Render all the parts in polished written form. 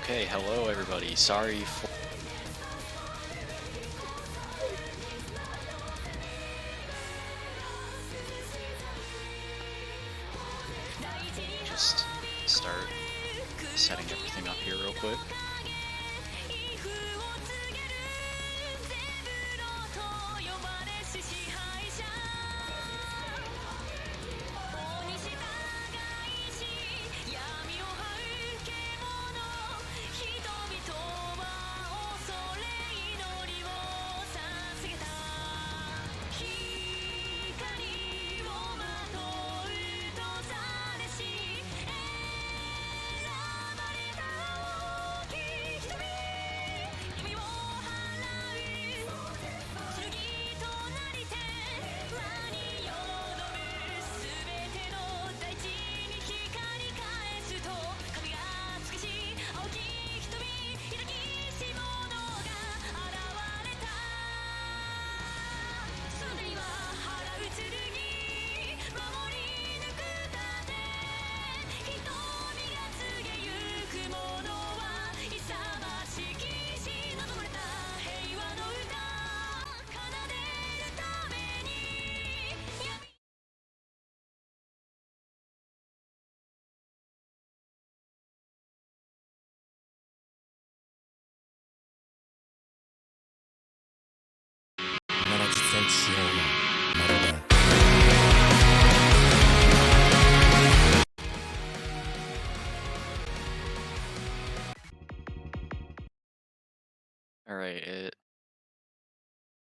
Okay, hello everybody. Sorry for just start setting everything up here real quick. Alright, it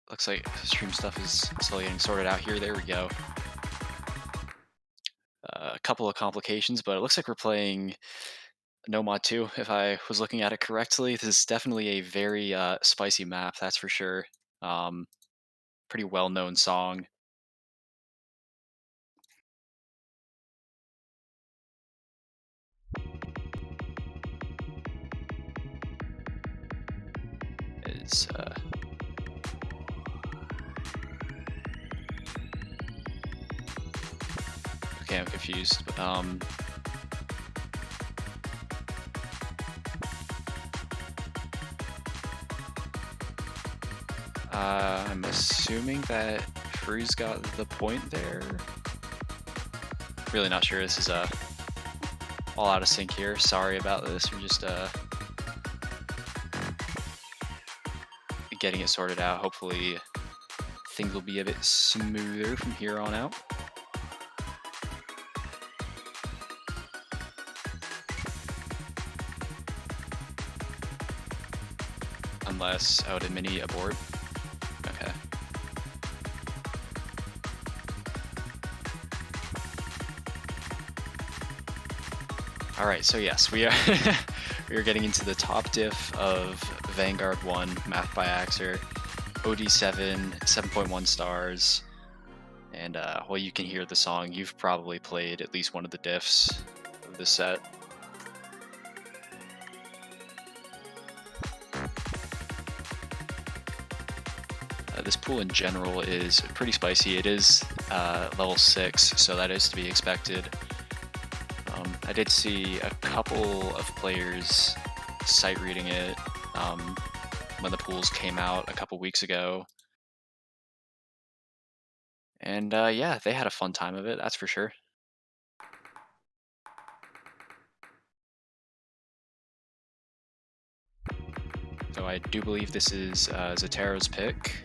looks like stream stuff is slowly getting sorted out here. There we go. A couple of complications, but it looks like we're playing Nomad 2, if I was looking at it correctly. This is definitely a very spicy map, that's for sure. Pretty well-known song. Is okay, I'm confused. I'm assuming that Freeze got the point there. Really not sure. This is all out of sync here. Sorry about this. We're just getting it sorted out. Hopefully things will be a bit smoother from here on out. Unless, oh, did Mini abort? Okay. Alright, so yes, we are we are getting into the top diff of Vanguard 1, Math by Axer, OD7, 7.1 stars, and well, you can hear the song. You've probably played at least one of the diffs of this set. This pool in general is pretty spicy. It is level 6, so that is to be expected. I did see a couple of players sight reading it when the pools came out a couple weeks ago. And yeah, they had a fun time of it, that's for sure. So I do believe this is Zetera's pick.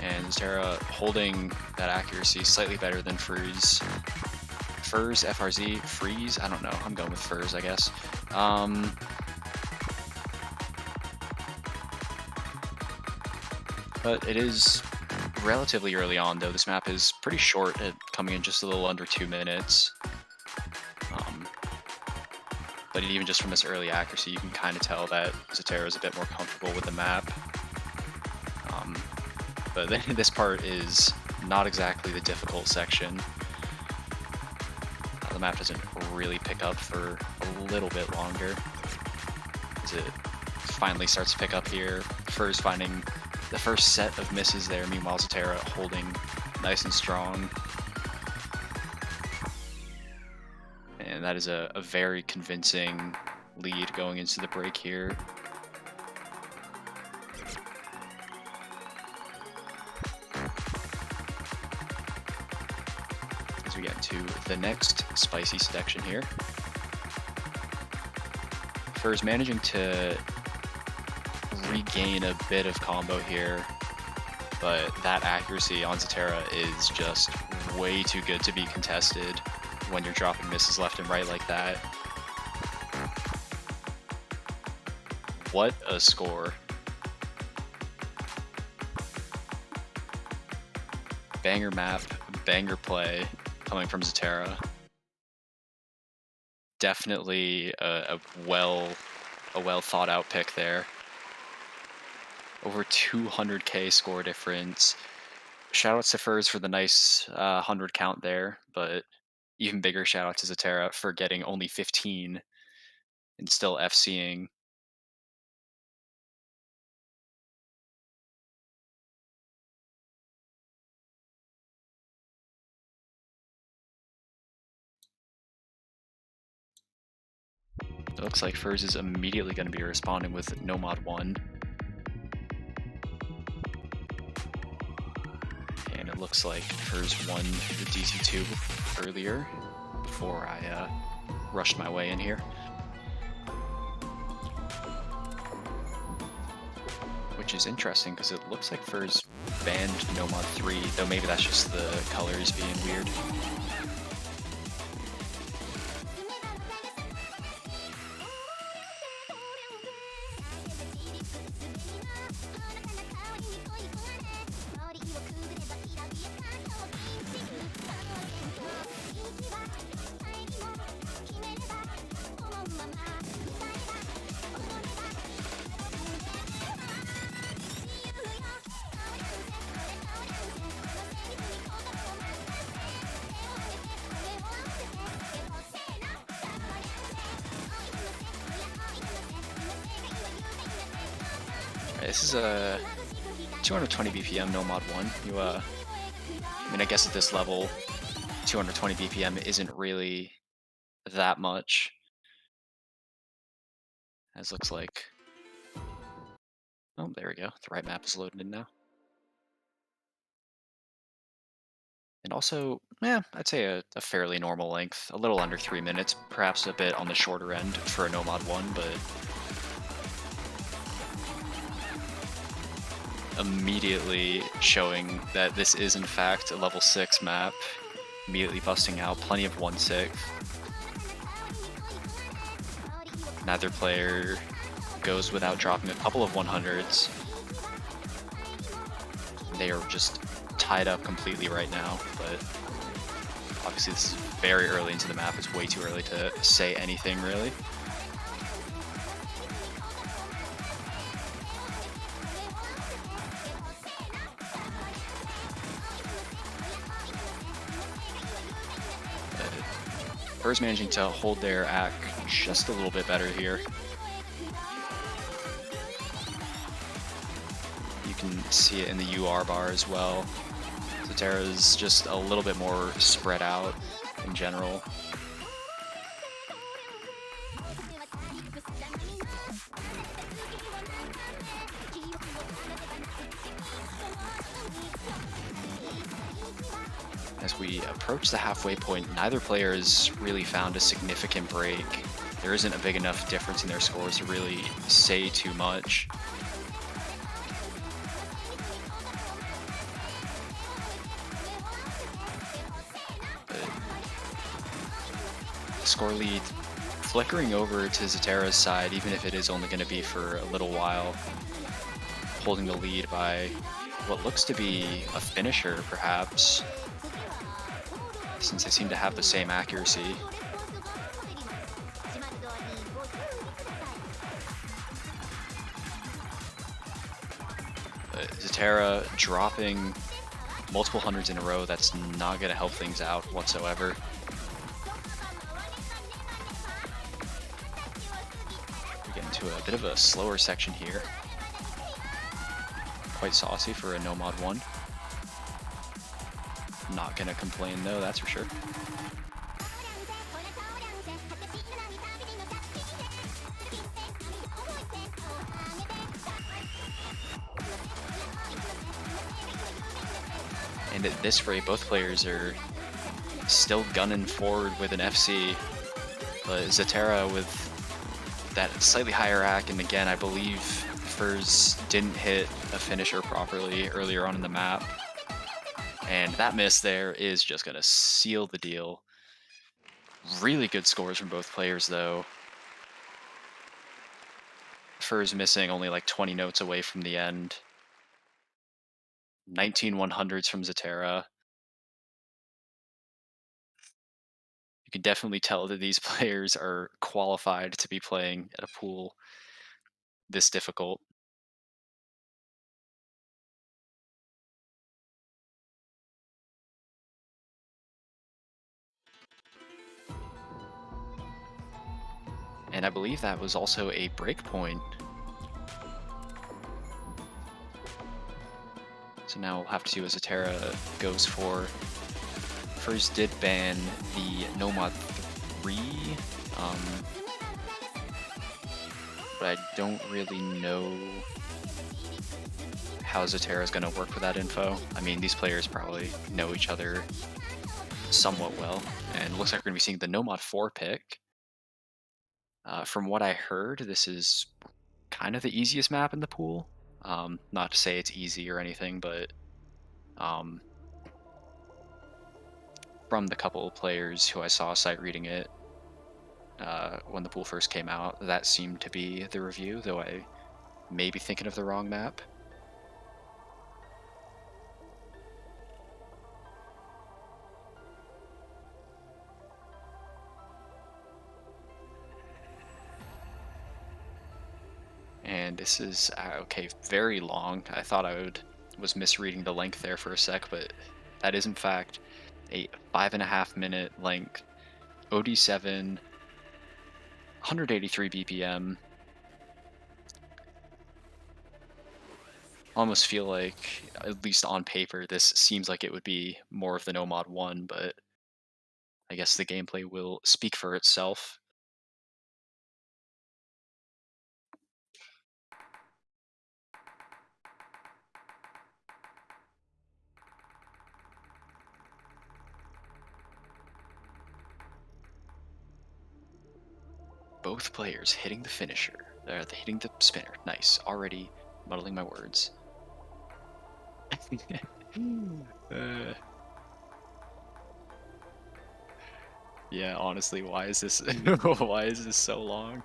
And Zetera holding that accuracy slightly better than Freeze. Furs, FRZ, Freeze? I don't know. I'm going with Furs, I guess. But it is relatively early on, though. This map is pretty short, at coming in just a little under 2 minutes. But even just from this early accuracy, you can kind of tell that Zetera is a bit more comfortable with the map. But then this part is not exactly the difficult section. The map doesn't really pick up for a little bit longer. Is it finally starts to pick up here. First finding the first set of misses there, meanwhile Zetera holding nice and strong. And that is a very convincing lead going into the break here. As we get to the next spicy section here. Fur's managing to regain a bit of combo here, but that accuracy on Zetera is just way too good to be contested when you're dropping misses left and right like that. What a score. Banger map, banger play coming from Zetera. Definitely a well thought out pick there. Over 200k score difference. Shoutouts to Furs for the nice 100 count there, but even bigger shout out to Zetera for getting only 15 and still FCing. It looks like Furs is immediately going to be responding with No Mod 1. And it looks like Furs won the DT2 earlier before I rushed my way in here. Which is interesting because it looks like Furs banned No Mod 3, though maybe that's just the colors being weird. This is a 220 BPM no mod 1. I mean, I guess at this level, 220 BPM isn't really that much. As looks like, oh, there we go. The right map is loaded in now. And also, I'd say a fairly normal length, a little under 3 minutes, perhaps a bit on the shorter end for a no mod 1, but immediately showing that this is in fact a level 6 map, immediately busting out plenty of 1/6. Neither player goes without dropping a couple of 100s. They are just tied up completely right now, but obviously this is very early into the map. It's way too early to say anything really. Furs managing to hold their act just a little bit better here. You can see it in the UR bar as well. Zetera is just a little bit more spread out in general. As we approach the halfway point, neither player has really found a significant break. There isn't a big enough difference in their scores to really say too much. But the score lead flickering over to Zetera's side, even if it is only going to be for a little while, holding the lead by what looks to be a finisher, perhaps, since they seem to have the same accuracy. Zetera dropping multiple hundreds in a row, that's not going to help things out whatsoever. We get into a bit of a slower section here. Quite saucy for a no mod 1. Not gonna complain though, that's for sure. And at this rate, both players are still gunning forward with an FC. But Zetera with that slightly higher rack, and again, I believe Furs didn't hit a finisher properly earlier on in the map. And that miss there is just going to seal the deal. Really good scores from both players, though. Furs missing only like 20 notes away from the end. 19 100s from Zetera. You can definitely tell that these players are qualified to be playing at a pool this difficult. And I believe that was also a break point. So now we'll have to see what Zetera goes for. First did ban the No Mod 3, but I don't really know how Zetera is going to work with that info. I mean, these players probably know each other somewhat well, and it looks like we're going to be seeing the No Mod 4 pick. From what I heard, this is kind of the easiest map in the pool. Not to say it's easy or anything, but from the couple of players who I saw sight reading it when the pool first came out, that seemed to be the review, though I may be thinking of the wrong map. And this is, okay, very long. I thought I was misreading the length there for a sec, but that is in fact a 5.5 minute length. OD7, 183 BPM. Almost feel like, at least on paper, this seems like it would be more of the No Mod 1, but I guess the gameplay will speak for itself. Both players hitting the finisher. They're hitting the spinner. Nice. Already muddling my words. Yeah, honestly, why is this why is this so long?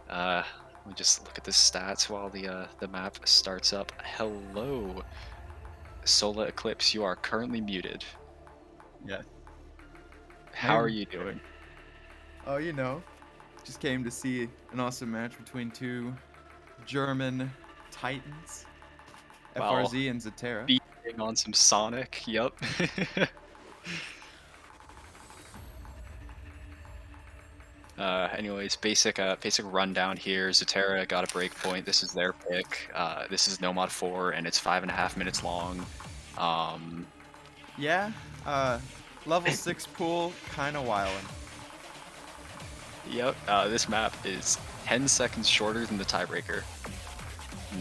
Let me just look at the stats while the map starts up. Hello, Solar Eclipse. You are currently muted. Yeah. How are you doing? Oh, you know, just came to see an awesome match between two German titans, Well, FRZ and Zetera. beating on some Sonic. Yup. Anyways, basic rundown here. Zetera got a break point. This is their pick. This is No Mod 4, and it's 5.5 minutes long. Yeah, level 6 pool, kinda wildin'. Yep, this map is 10 seconds shorter than the tiebreaker.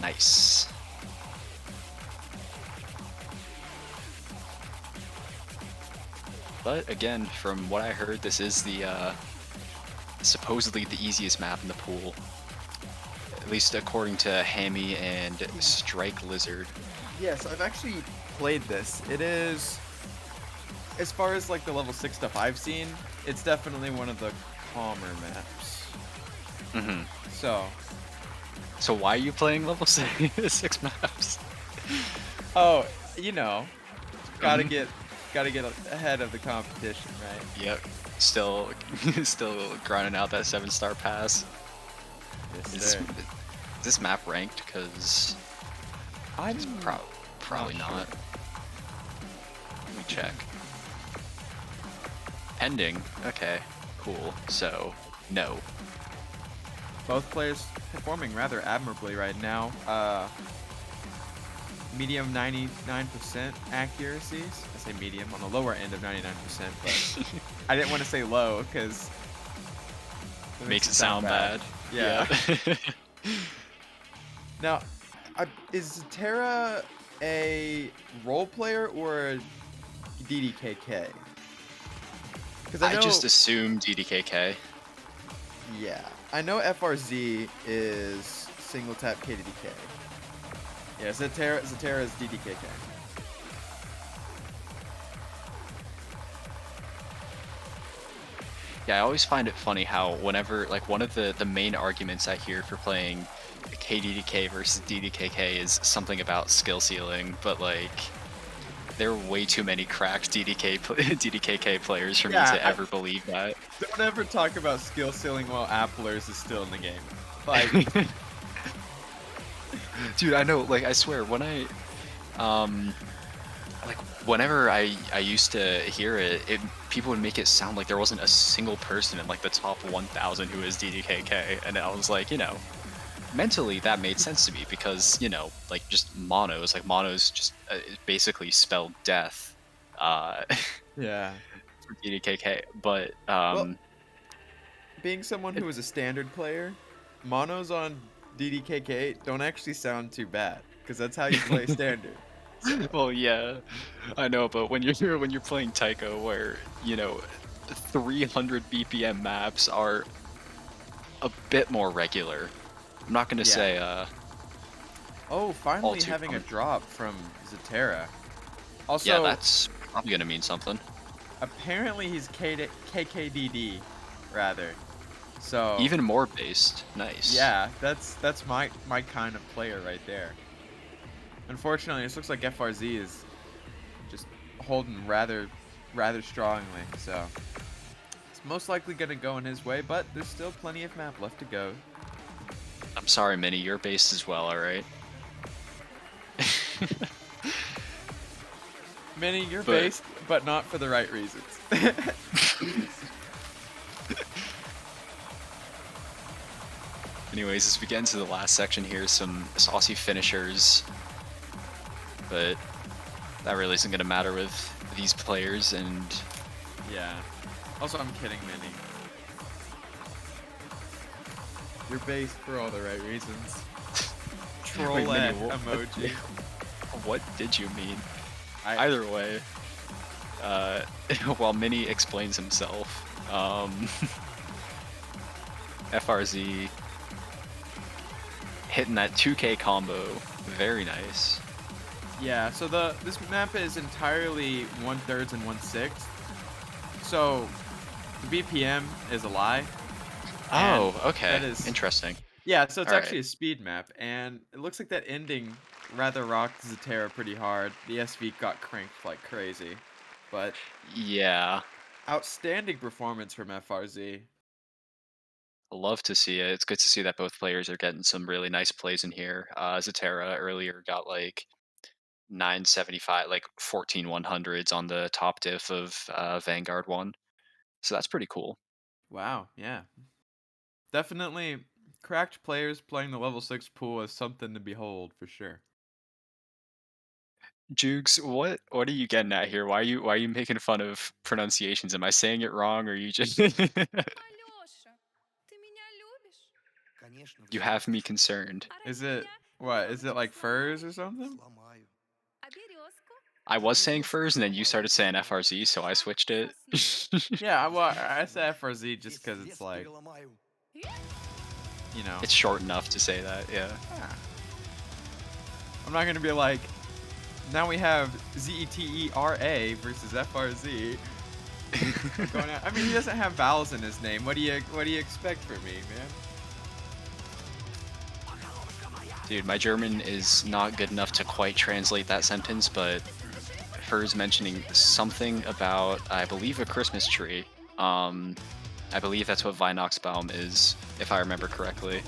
Nice. But again, from what I heard, this is the supposedly the easiest map in the pool. At least according to Hammy and Strike Lizard. Yes, I've actually played this. It is, as far as like the level 6 stuff I've seen, it's definitely one of the calmer maps. Mm-hmm. So why are you playing level 6 maps? Oh, you know, gotta get ahead of the competition, right? Yep. Still grinding out that 7-star pass. Yes, Is this map ranked? Because I'm probably not. sure. Let me check. Pending. Okay. Cool. So no. Both players performing rather admirably right now. Medium 99% accuracies. I say medium on the lower end of 99%, but I didn't want to say low because it Makes it sound bad. Yeah. Now, is Zetera a role player or a DDKK? Because I just assumed DDKK. Yeah, I know FRZ is single tap KDDK. Yeah, Zetera is DDKK. Yeah, I always find it funny how whenever, like, one of the main arguments I hear for playing KDDK versus DDKK is something about skill ceiling, but like, there are way too many cracked DDKK players for me to ever believe that. Don't ever talk about skill ceiling while Applers is still in the game. Like, dude, I know. Like, I swear, when like, whenever I used to hear it, people would make it sound like there wasn't a single person in like the top 1,000 who is DDKK, and I was like, you know, mentally that made sense to me because, you know, like, just monos, like, monos just basically spelled death. Yeah. For DDKK, but well, being someone who is a standard player, monos on DDKK don't actually sound too bad because that's how you play standard. Well, yeah, I know, but when you're playing Taiko, where, you know, 300 BPM maps are a bit more regular. I'm not gonna say oh, finally too having a common. drop from Zetera. Also, Yeah, that's probably gonna mean something. Apparently he's KKDD, rather. So Even more based. Nice. yeah, that's my kind of player right there. Unfortunately, this looks like FRZ is just holding rather strongly. So it's most likely gonna go in his way, but there's still plenty of map left to go. I'm sorry, Minnie, you're based as well, alright? Minnie, you're based, but not for the right reasons. Anyways, as we get into the last section here, some saucy finishers. But that really isn't going to matter with these players, and... yeah. Also, I'm kidding, Minnie. You're based for all the right reasons. Troll Wait, Minnie, emoji. What did you mean? Either way, while Minnie explains himself, FRZ hitting that 2K combo, very nice. Yeah, so this map is entirely 1/3 and 1/6. So the BPM is a lie. Oh, okay. Interesting. Yeah, so it's actually a speed map, and it looks like that ending rather rocked Zetera pretty hard. The SV got cranked like crazy, but yeah, outstanding performance from FRZ. Love to see it. It's good to see that both players are getting some really nice plays in here. Zetera earlier got like 975, like 14 100s on the top diff of Vanguard 1. So that's pretty cool. Wow, yeah. Definitely cracked players playing the level 6 pool is something to behold for sure. Jukes, what are you getting at here? Why are you making fun of pronunciations? Am I saying it wrong, or you just you have me concerned? Is it what? Is it like furs or something? I was saying furs, and then you started saying FRZ, so I switched it. Yeah, well, I say FRZ just because it's like, you know. It's short enough to say that, yeah. I'm not gonna be like, now we have Zetera versus FRZ. I mean, he doesn't have vowels in his name. What do you expect from me, man? Dude, my German is not good enough to quite translate that sentence, but Furs mentioning something about, I believe, a Christmas tree. I believe that's what Weihnachtsbaum is, if I remember correctly.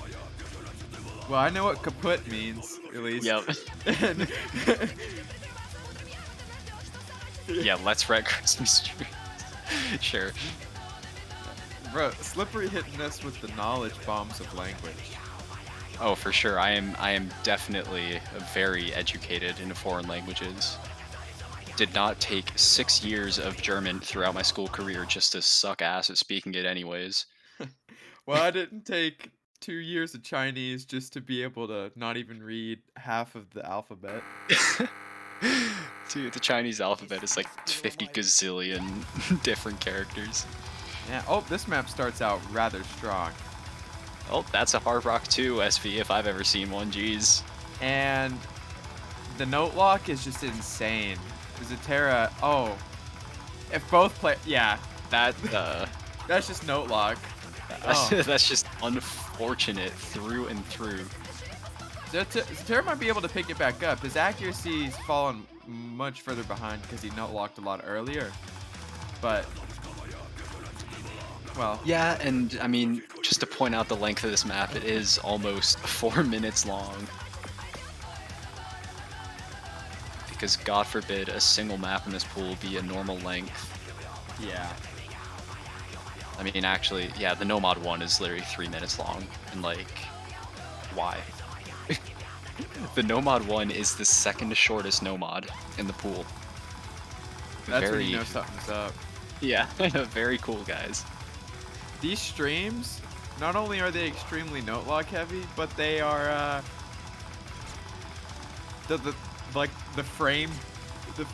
Well, I know what kaput means, at least. Yep. Yeah, let's wreck Christmas tree. Sure. Bro, Slippery hitting us with the knowledge bombs of language. Oh, for sure. I am definitely very educated in foreign languages. Did not take 6 years of German throughout my school career just to suck ass at speaking it anyways. Well, I didn't take 2 years of Chinese just to be able to not even read half of the alphabet. Dude, the Chinese alphabet is like 50 gazillion different characters. Yeah. Oh, this map starts out rather strong. Oh, that's a Hard Rock 2 SV if I've ever seen one, jeez. And the note lock is just insane. Zetera, oh, if both play, yeah, That, that's just note lock. Oh, that's just unfortunate through and through. Zetera might be able to pick it back up. His accuracy's fallen much further behind because he note locked a lot earlier. But, well, Yeah, and I mean, just to point out the length of this map, it is almost 4 minutes long. Because God forbid a single map in this pool be a normal length. yeah. I mean, actually, yeah, the Nomad one is literally 3 minutes long. And like, why? The Nomad one is the second shortest Nomad in the pool. That's when you know something's up. Yeah, very cool, guys. These streams, not only are they extremely note lock heavy, but they are the like the frame,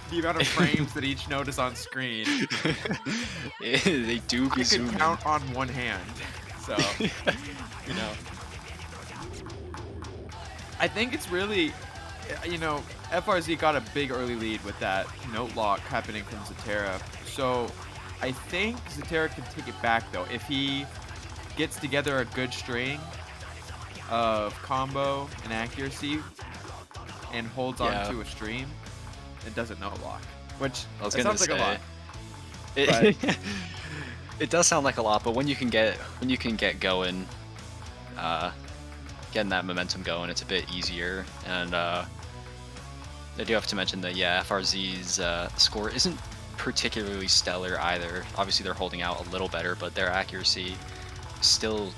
the amount of frames that each note is on screen. They do be I zooming. could count on one hand. So, you know, I think it's really, FRZ got a big early lead with that note lock happening from Zetera. So I think Zetera can take it back though if he gets together a good string of combo and accuracy and holds on Yeah. to a stream and doesn't note lock, which I was it gonna sounds like a lot. say it does sound like a lot, but when you can get going, getting that momentum going, it's a bit easier. And I do have to mention that yeah, FRZ's score isn't particularly stellar either. Obviously, they're holding out a little better, but their accuracy is still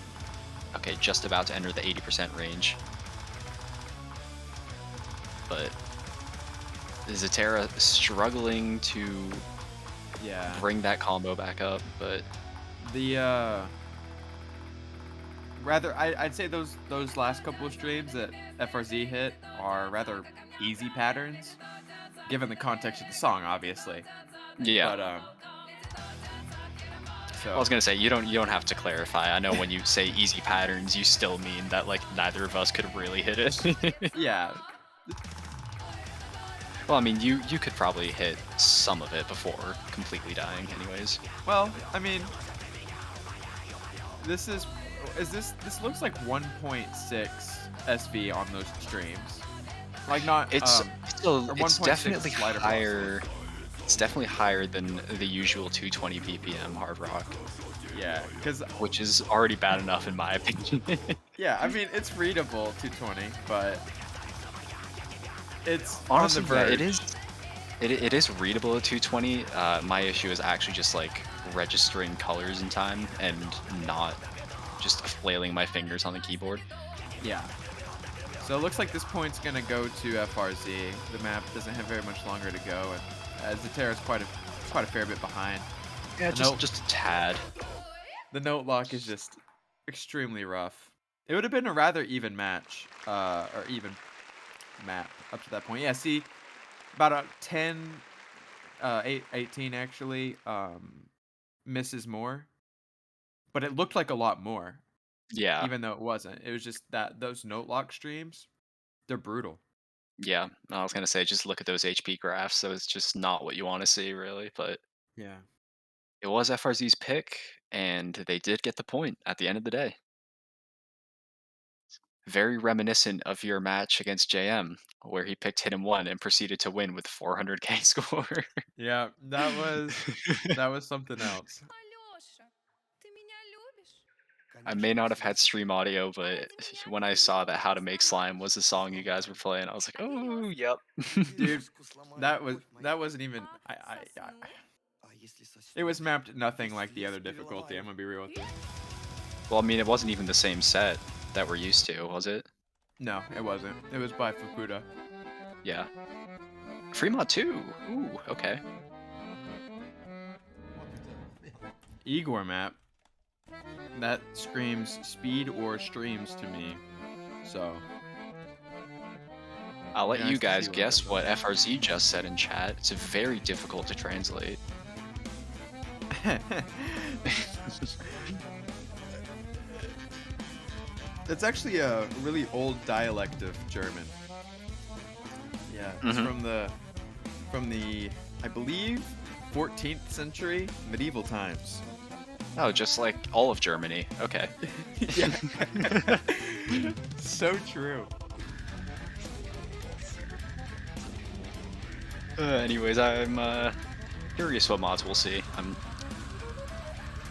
okay, just about to enter the 80% range. But Zetera struggling to Yeah. bring that combo back up, but The rather I'd say those last couple of streams that FRZ hit are rather easy patterns, given the context of the song, obviously. yeah. But I so was gonna say you don't have to clarify. I know when you say easy patterns, you still mean that like neither of us could really hit it. yeah, Well, I mean you could probably hit some of it before completely dying, anyways. well, I mean, this looks like 1.6 SV on those streams, like not It's or it's 1.6 definitely slider higher. It's definitely higher than the usual 220 BPM hard rock, velocity. Yeah, because which is already bad enough in my opinion. yeah, I mean it's readable 220, but it's Honestly, on the yeah, verge. it is. It is readable at 220. My issue is actually just like registering colors in time and not just flailing my fingers on the keyboard. Yeah. So it looks like this point's gonna go to FRZ. The map doesn't have very much longer to go, and Zetera's quite a fair bit behind. Yeah, The note, just a tad. the note lock is just extremely rough. It would have been a rather even match, or even map up to that point. Yeah, see, about a 10, 18 actually, misses more, but it looked like a lot more, Yeah, even though it wasn't. It was just that those note lock streams, they're brutal. yeah. I was gonna say just look at those HP graphs. So it's just not what you want to see, really. But Yeah. it was FRZ's pick, and they did get the point at the end of the day. Very reminiscent of your match against JM, where he picked Hit and One and proceeded to win with 400k score. Yeah, that was something else. Алёша, ты меня любишь? I may not have had stream audio, but when I saw that How to Make Slime was the song you guys were playing, I was like, oh, yep. Dude, that wasn't even I It was mapped nothing like the other difficulty. I'm gonna be real with you. Well, I mean, it wasn't even the same set that we're used to, was it? No, it wasn't. It was by Fukuda. Yeah. Fremont too. Ooh, okay. Igor map. That screams speed or streams to me. So. I'll let Nice you to guys see what guess goes what on. FRZ just said in chat. It's very difficult to translate. That's actually a really old dialect of German. Yeah, it's Mhm. from the I believe 14th century medieval times. Oh, just like all of Germany. Okay. Yeah. So true. Anyways, I'm curious what mods we'll see.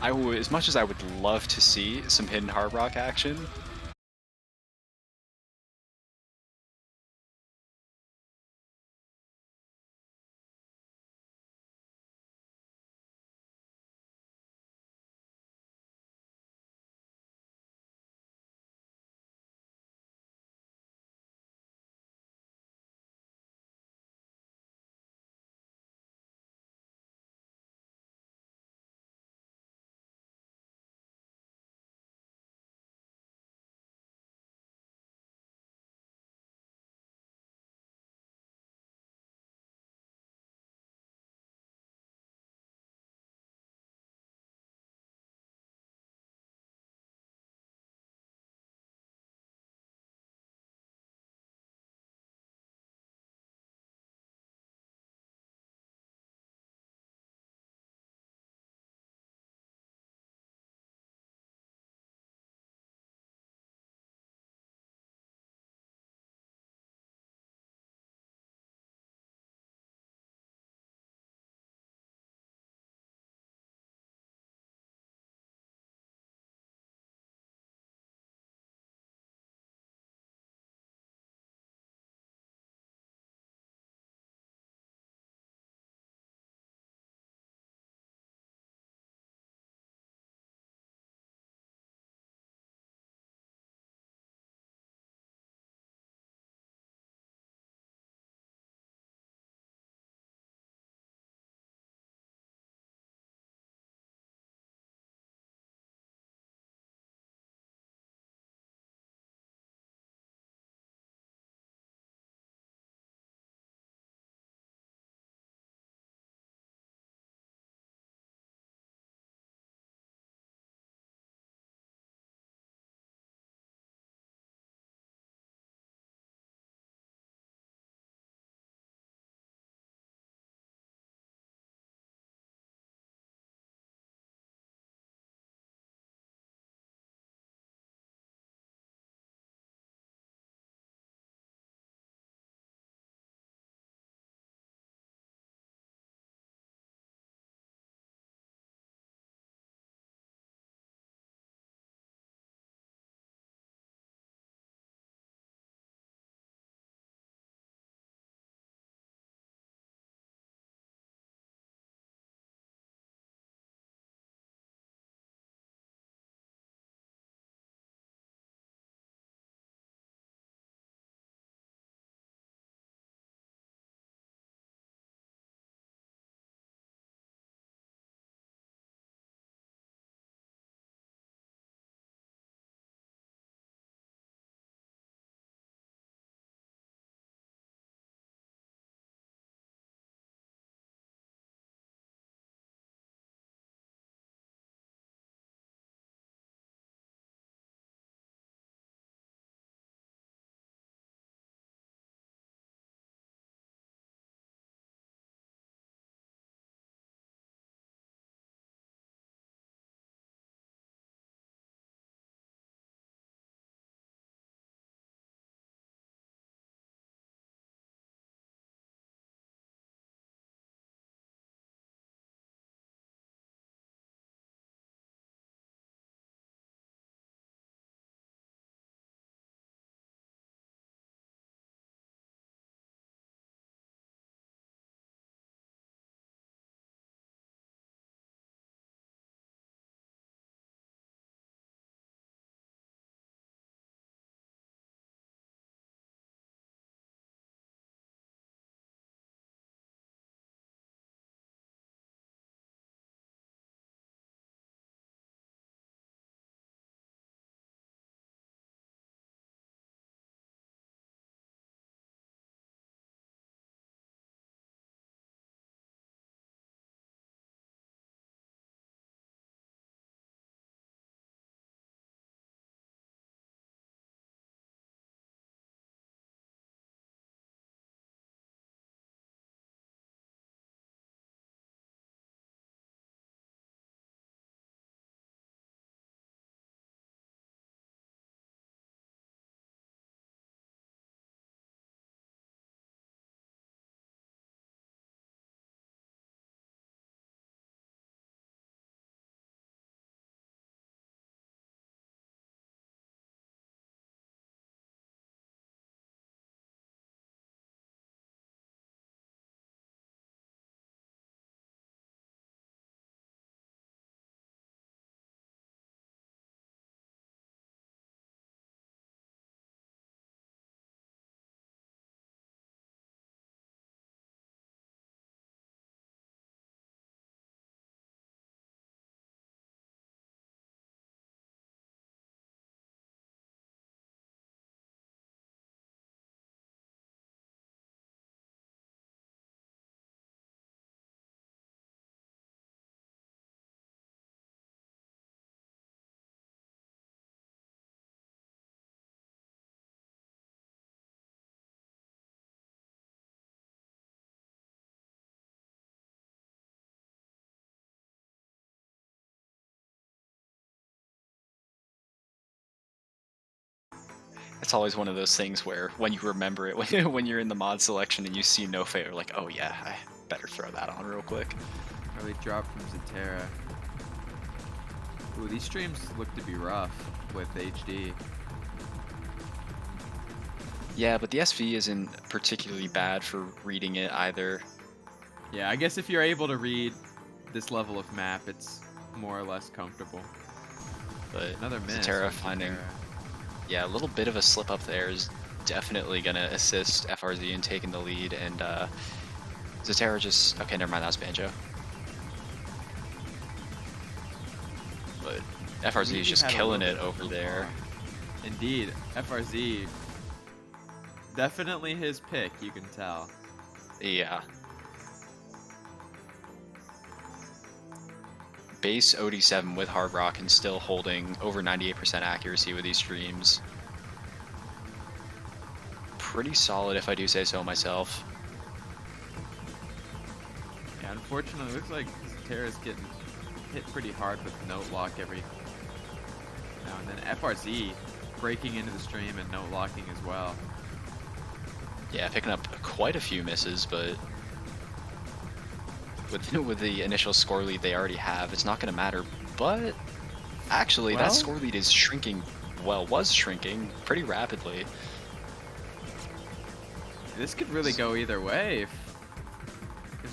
As much as I would love to see some hidden hard rock action, it's always one of those things where when you remember it, when you're in the mod selection and you see no fail, you're like, oh yeah, I better throw that on real quick. Early drop from Zetera. Ooh, these streams look to be rough with HD. Yeah, but the SV isn't particularly bad for reading it either. Yeah, I guess if you're able to read this level of map, it's more or less comfortable. But Another miss. Zetera from finding, Zetera. yeah, a little bit of a slip up there is definitely gonna assist FRZ in taking the lead, and Zetera just, okay, never mind, that was Banjo. But FRZ is just Had a killing little it bit over of there. Indeed, FRZ. Definitely his pick, you can tell. Yeah. Base OD7 with Hard Rock and still holding over 98% accuracy with these streams. Pretty solid if I do say so myself. Yeah, unfortunately, it looks like Zetera's getting hit pretty hard with note lock every now and then. FRZ breaking into the stream and note locking as well. Yeah, picking up quite a few misses, but with the initial score lead they already have, it's not going to matter. But actually, Well, that score lead is shrinking, well, was shrinking pretty rapidly. this could really go either way if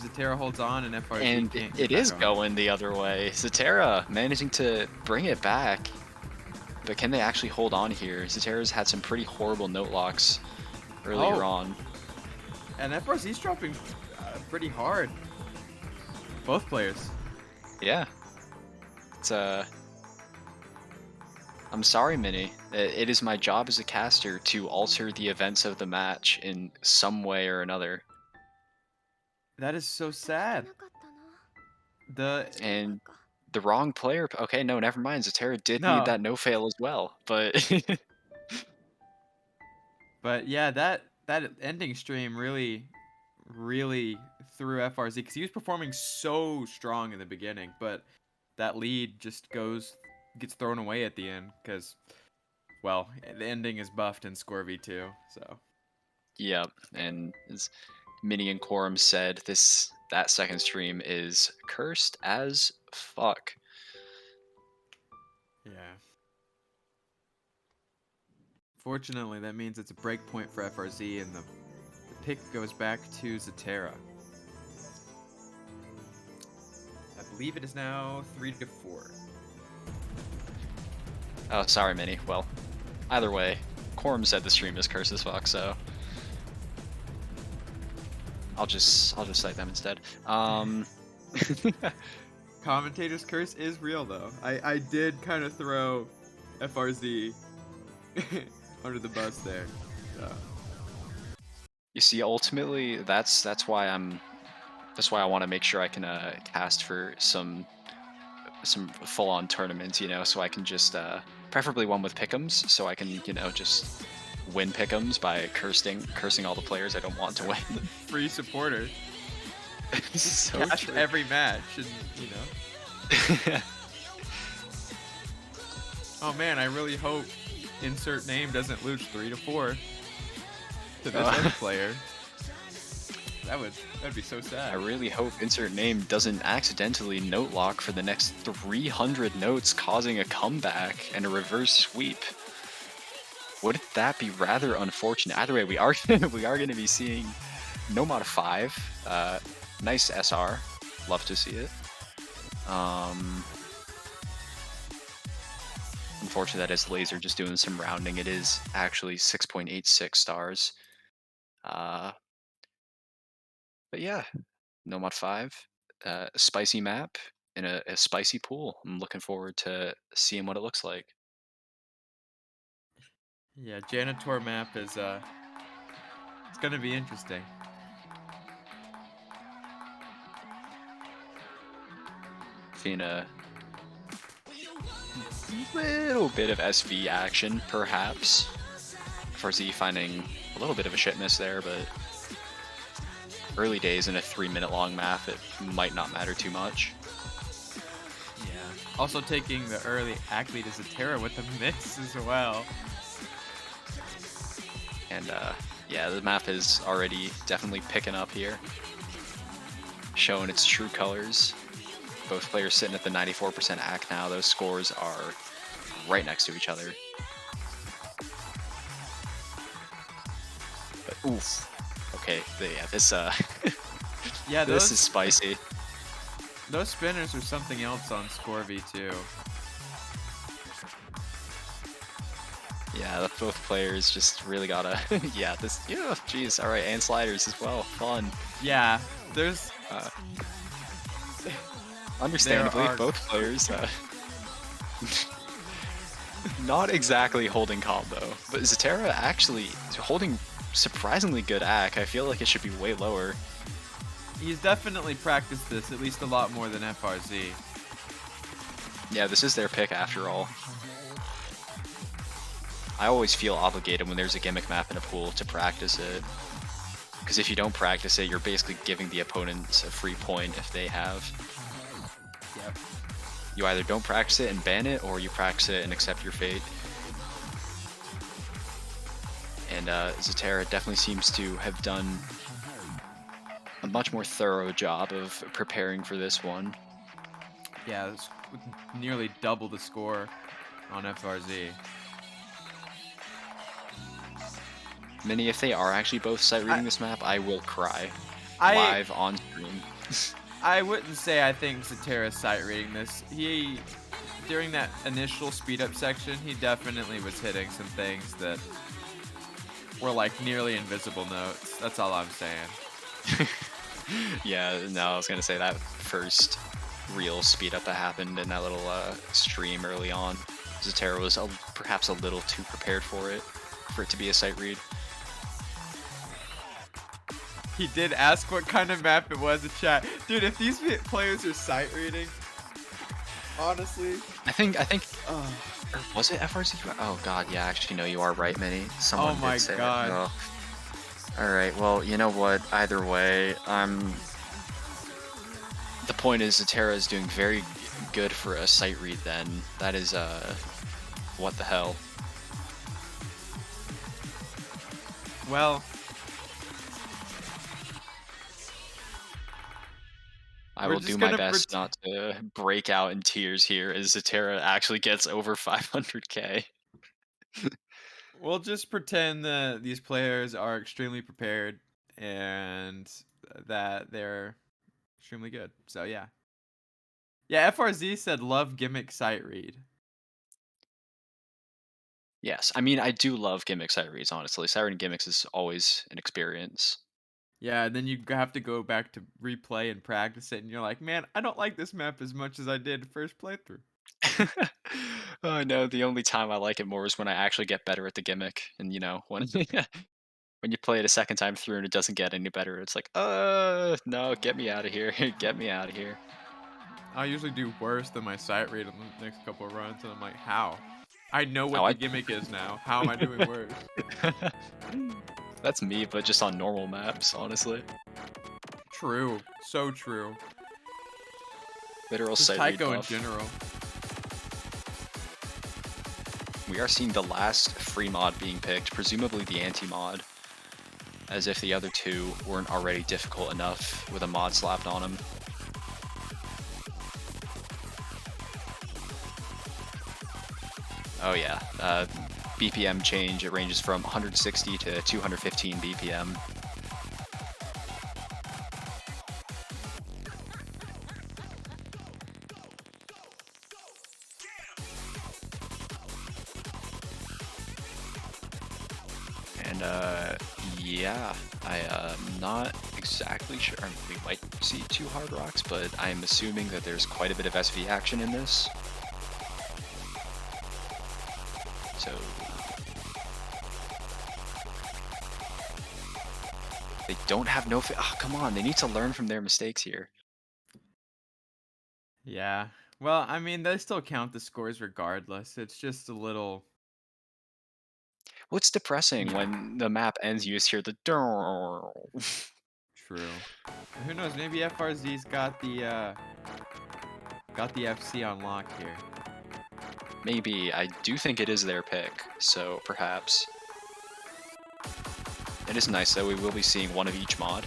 Zetera holds on and FRZ And can't it get is back on. going the other way. Zetera managing to bring it back, but can they actually hold on here? Zetera's had some pretty horrible note locks earlier on. And FRZ's dropping pretty hard. Both players. Yeah. It's I'm sorry, Minnie. It is my job as a caster to alter the events of the match in some way or another. That is so sad. The And the wrong player. Okay, no, never mind. Zetera did need no, that no fail as well, but but yeah, that ending stream really threw FRZ because he was performing so strong in the beginning, but that lead just gets thrown away at the end because, well, the ending is buffed in Score V2. So yeah. And as Minnie and Quorum said, that second stream is cursed as fuck. yeah. Fortunately, that means it's a break point for FRZ, and the pick goes back to Zetera. I believe it is now 3-4. Oh, sorry, Minnie. Well, either way, Quorum said the stream is cursed as fuck, so I'll just cite them instead. Commentator's curse is real though. I did kind of throw FRZ under the bus there. So. You see, ultimately, that's why I want to make sure I can cast for some full-on tournaments, you know, so I can just preferably one with pick'ems, so I can, you know, just win pick'ems by cursing all the players I don't want to win. Free supporter. So Cast true. every match, and you know. Oh man, I really hope insert name doesn't lose 3-4 to this end player. That'd be so sad. I really hope insert name doesn't accidentally note lock for the next 300 notes, causing a comeback and a reverse sweep. Wouldn't that be rather unfortunate? Either way, we are going to be seeing no mod 5. Nice SR, love to see it. Unfortunately, that is Laser just doing some rounding. It is actually 6.86 stars. But yeah, no mod 5, spicy map in a spicy pool. I'm looking forward to seeing what it looks like. Yeah, janitor map is it's gonna be interesting. Seeing a little bit of SV action, perhaps. For Z finding a little bit of a shit miss there, but early days in a 3-minute long map, it might not matter too much. Yeah. Also taking the early act lead is Zetera with the miss as well. And yeah, the map is already definitely picking up here, showing its true colors. Both players sitting at the 94% AC now. Those scores are right next to each other. But oof. Okay, yeah, this Yeah, this is spicy. Those spinners are something else on Score V2. Yeah, both players just really gotta. Yeah, this. Yeah, jeez. All right, and sliders as well. Fun. Yeah, there's. Understandably, are- both players. Not exactly holding combo, but Zetera actually holding surprisingly good AC. I feel like it should be way lower. He's definitely practiced this at least a lot more than FRZ. Yeah, this is their pick after all. I always feel obligated when there's a gimmick map in a pool to practice it. Because if you don't practice it, you're basically giving the opponents a free point if they have. Yep. You either don't practice it and ban it, or you practice it and accept your fate. And Zetera definitely seems to have done a much more thorough job of preparing for this one. Yeah, it's nearly double the score on FRZ. Mini, if they are actually both sight reading this map, I will cry live on stream. I wouldn't say I think Zetera's sight reading this. During that initial speed up section, he definitely was hitting some things that were like nearly invisible notes. That's all I'm saying. Yeah, no, I was gonna say that first real speed up that happened in that little stream early on. Zetera was perhaps a little too prepared for it to be a sight read. He did ask what kind of map it was in chat. Dude, if these players are sight reading, honestly. I think or was it FRZ? Oh god, yeah, actually no, you are right, Mini. Someone Oh my did say God. that. Oh. Alright, well, you know what? Either way, the point is Zetera is doing very good for a sight read then. That is what the hell. Well, I We're will just do my gonna best not to break out in tears here as Zetera actually gets over 500k. we'll just pretend that these players are extremely prepared and that they're extremely good. So yeah. Yeah, FRZ said love gimmick sight read. Yes, I mean, I do love gimmick sight reads, honestly. Sight reading gimmicks is always an experience. Yeah, and then you have to go back to replay and practice it, and you're like, man, I don't like this map as much as I did first playthrough. Oh no, the only time I like it more is when I actually get better at the gimmick. And you know, when when you play it a second time through and it doesn't get any better, it's like, no, get me out of here. Get me out of here. I usually do worse than my sight read on the next couple of runs, and I'm like, how? I know what Oh, the gimmick is now. How am I doing worse? That's me, but just on normal maps, honestly. True. So true. Literal Just sight read Taiko in buff. general. We are seeing the last free mod being picked, presumably the anti-mod. As if the other two weren't already difficult enough with a mod slapped on them. Oh yeah, BPM change, it ranges from 160 to 215 BPM. And yeah, I'm not exactly sure. I mean, we might see 2 hard rocks, but I'm assuming that there's quite a bit of SV action in this. So they don't have no. Oh, come on! They need to learn from their mistakes here. Yeah. Well, I mean, they still count the scores regardless. It's just a little. What's depressing when the map ends? You just hear the. True. Who knows? Maybe FRZ's got the FC on lock here. Maybe. I do think it is their pick, so perhaps. It is nice though. We will be seeing one of each mod.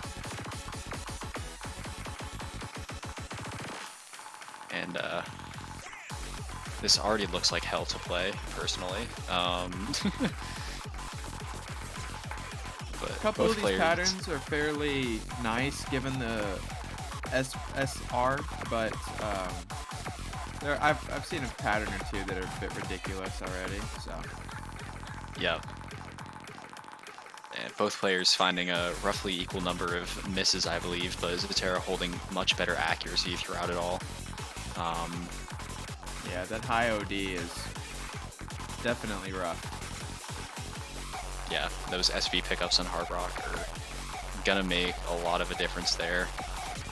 And this already looks like hell to play, personally. But A couple both of these players, patterns are fairly nice given the SR, but I've seen a pattern or two that are a bit ridiculous already. So yeah. And both players finding a roughly equal number of misses, I believe, but Zetera holding much better accuracy throughout it all. yeah, that high OD is definitely rough. Yeah, those SV pickups on Hard Rock are gonna make a lot of a difference there.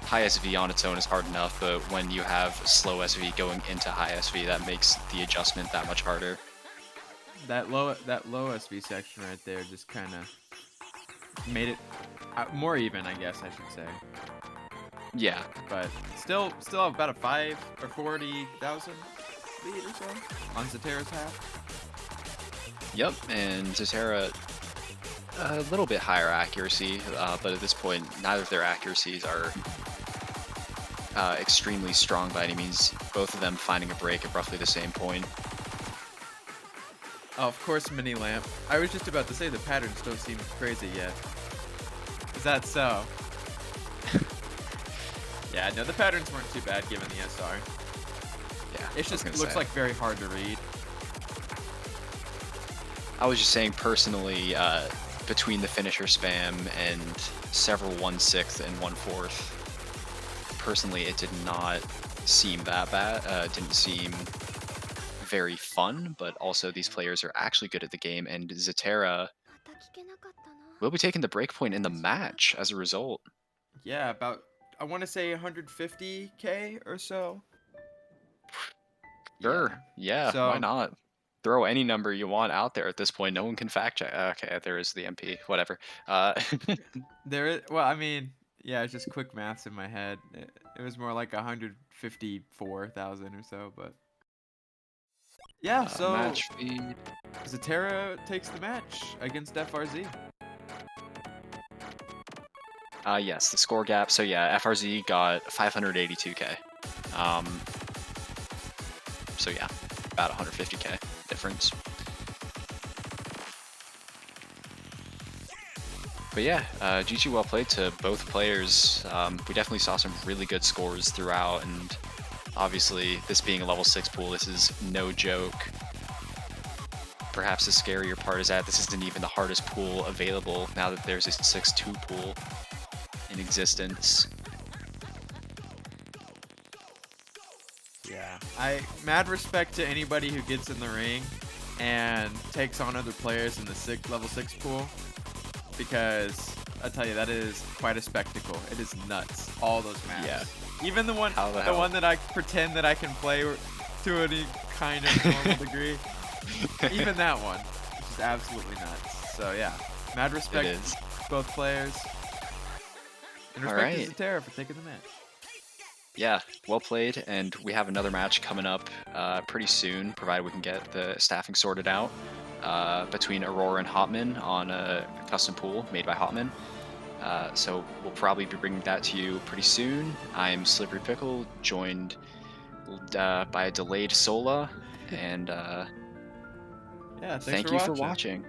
High SV on its own is hard enough, but when you have slow SV going into high SV, that makes the adjustment that much harder. That low SV section right there just kind of made it more even, I guess I should say. Yeah, But still about a 5 or 40,000 lead or so on Zetera's half. yep, and Zetera a little bit higher accuracy, but at this point, neither of their accuracies are extremely strong by any means. Both of them finding a break at roughly the same point. Oh, of course, Mini Lamp. I was just about to say the patterns don't seem crazy yet. Is that so? Yeah, no, the patterns weren't too bad given the SR. Yeah, It just looks like very hard to read. I was just saying personally, between the finisher spam and several 1/6 and 1/4, personally it did not seem that bad. Didn't seem very fun, but also these players are actually good at the game, and Zetera will be taking the breakpoint in the match as a result. Yeah, about, I want to say 150k or so. Sure, yeah, why So not? Throw any number you want out there at this point. No one can fact check. Okay, there is the MP. Whatever. there is, well, I mean, yeah, it's just quick maths in my head. It was more like 154,000 or so, but yeah, so Match feed. Zetera takes the match against FRZ. Yes, the score gap. So yeah, FRZ got 582k. So yeah, about 150k difference. But yeah, GG well played to both players. We definitely saw some really good scores throughout, and obviously this being a level 6 pool, this is no joke. Perhaps the scarier part is that this isn't even the hardest pool available now that there's a 6-2 pool in existence. Yeah, mad respect to anybody who gets in the ring and takes on other players in the level 6 pool, because I tell you, that is quite a spectacle. It is nuts. All those maps. Yeah. Even the one that I pretend that I can play to any kind of normal degree. Even that one, which is absolutely nuts. So yeah, mad respect to both players. And respect to Zetera for taking the match. Yeah, well played, and we have another match coming up pretty soon, provided we can get the staffing sorted out, between Aurora and Hotman on a custom pool made by Hotman. So we'll probably be bringing that to you pretty soon. I'm SlipperyPickle, joined by a delayed Sola, and yeah, thank you for watching.